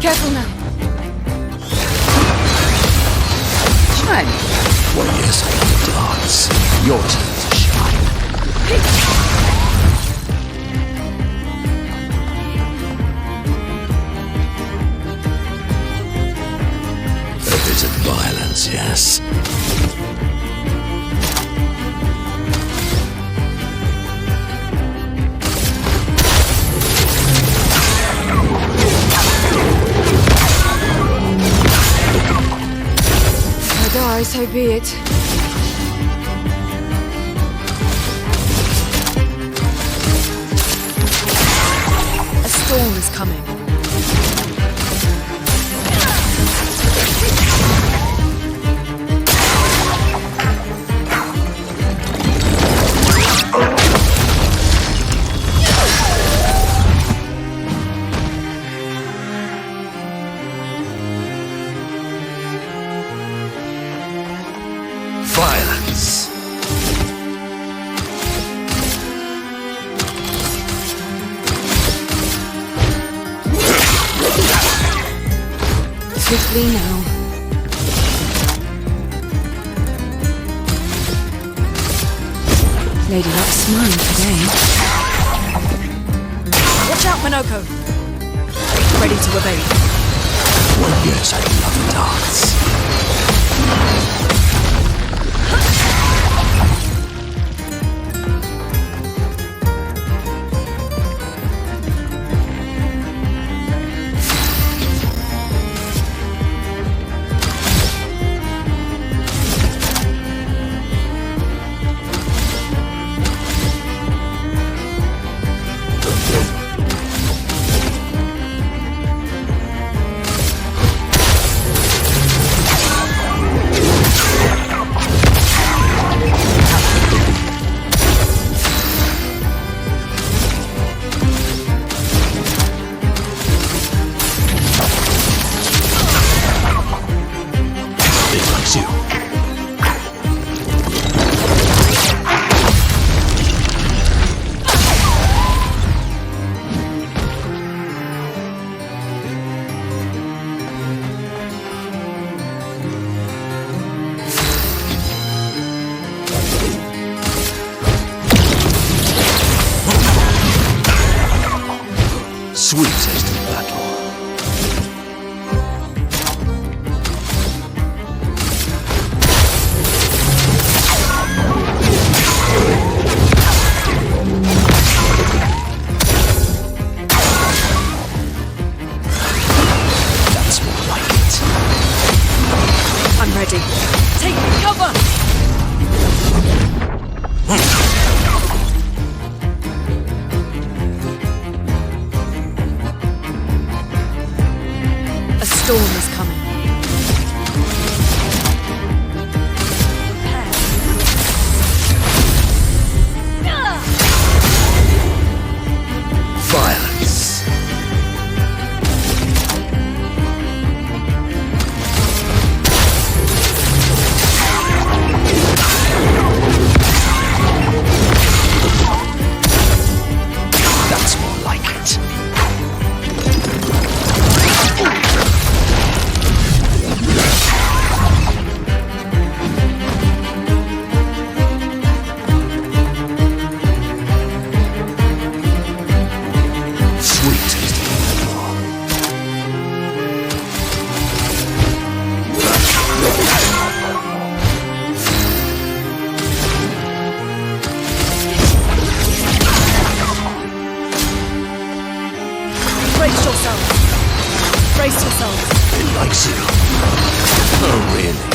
Careful now. Shine. Warriors of the dance. Your turn to shine. A bit of violence, yes. So be it. A storm is coming. Violence. Swiftly now. Lady Luck's smiling today. Watch out, Minoko! Ready to obey. Warriors, I love dance. Sweet taste of battle. That's more like it. I'm ready. Take cover! A storm is coming. Violence. That's more like it. Obscur. Oh, really?